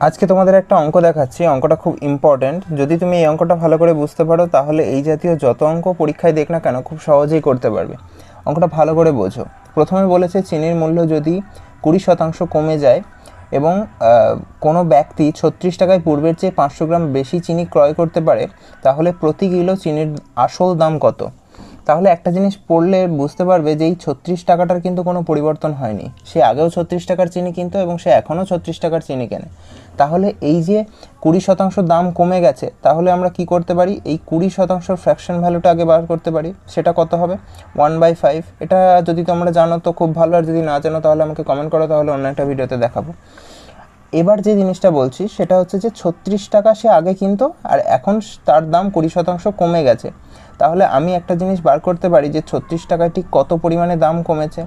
আজকে তোমাদের একটা অঙ্ক দেখাচ্ছি। অঙ্কটা খুব ইম্পর্ট্যান্ট। যদি তুমি এই অঙ্কটা ভালো করে বুঝতে পারো তাহলে এই জাতীয় যত অঙ্ক পরীক্ষায় দেখ না কেন খুব সহজেই করতে পারবে। অঙ্কটা ভালো করে বোঝো। প্রথমে বলেছে চিনির মূল্য যদি 20% কমে যায় এবং কোনো ব্যক্তি 36 টাকায় পূর্বের চেয়ে 500 গ্রাম বেশি চিনি ক্রয় করতে পারে, তাহলে প্রতি কিলো চিনির আসল দাম কত? তাহলে একটা জিনিস পড়লে বুঝতে পারবে যে এই 36 টাকাটার কিন্তু কোনো পরিবর্তন হয়নি। সে আগেও 36 টাকার চিনি কিনতো এবং সে এখনও 36 টাকার চিনি কেনে। তাহলে এই যে 20% দাম কমে গেছে, তাহলে আমরা কি করতে পারি? এই 20% ফ্র্যাকশন ভ্যালুটা আগে বার করতে পারি। সেটা কত হবে? 1/5। এটা যদি তোমরা জানো তো খুব ভালো, আর যদি না জানো তাহলে আমাকে কমেন্ট করো, তাহলে অন্য একটা ভিডিওতে দেখাবো। এবার যে জিনিসটা বলছি সেটা হচ্ছে যে 36 টাকা সে আগে কিনতো আর এখন তার দাম 20% কমে গেছে। তাহলে আমি একটা জিনিস বার করতে পারি যে 36 টাকায় ঠিক কত পরিমাণে দাম কমেছে।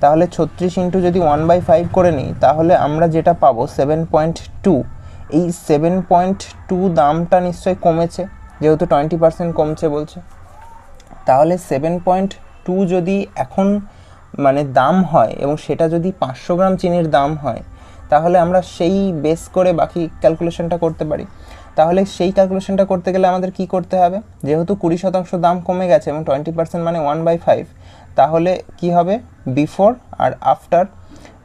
তাহলে 36 ইন্টু যদি 1/5 করে নিই তাহলে আমরা যেটা পাবো 7.2। এই 7.2 দামটা নিশ্চয়ই কমেছে, যেহেতু 20% কমছে বলছে। তাহলে 7.2 যদি এখন দাম হয় এবং সেটা যদি 500 গ্রাম চিনির দাম হয়, তাহলে আমরা সেই বেস করে বাকি ক্যালকুলেশনটা করতে পারি। তাহলে সেই ক্যালকুলেশনটা করতে গেলে আমাদের কি করতে হবে? যেহেতু 20% দাম কমে গেছে এবং 20% মানে 1/5, তাহলে কি হবে বিফোর আর আফটার।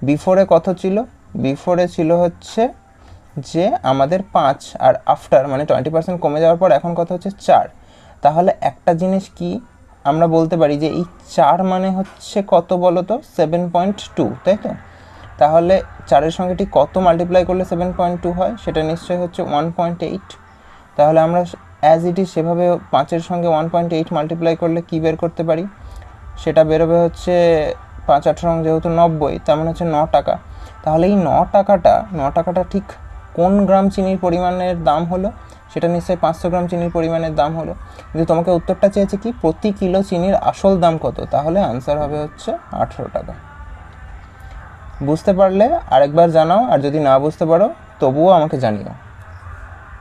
বিফোরে কত ছিল? বিফোরে ছিল হচ্ছে যে আমাদের 5, আর আফটার মানে 20% কমে যাওয়ার পর এখন কত হচ্ছে 4। তাহলে একটা জিনিস কি আমরা বলতে পারি যে এই 4 মানে হচ্ছে কত বলো তো? 7.2, তাই তো? তাহলে 4-এর সঙ্গে ঠিক কত মাল্টিপ্লাই করলে 7.2 হয়? সেটা নিশ্চয়ই হচ্ছে 1.8। তাহলে আমরা অ্যাজ ইট ইজ সেভাবে 5-এর সঙ্গে 1.8 মাল্টিপ্লাই করলে কি বের করতে পারি? সেটা বেরোবে হচ্ছে 5×8 যেহেতু 90, তার মানে হচ্ছে 9 টাকা। তাহলে এই 9 টাকাটা ঠিক কোন গ্রাম চিনির পরিমাণের দাম হলো? সেটা নিশ্চয়ই 500 গ্রাম চিনির পরিমাণের দাম হলো। কিন্তু তোমাকে উত্তরটা চেয়েছে কি প্রতি কিলো চিনির আসল দাম কত? তাহলে আনসার হবে হচ্ছে 18 টাকা। বুঝতে পারলে আরেকবার জানাও, আর যদি না বুঝতে পারো তবুও আমাকে জানিও।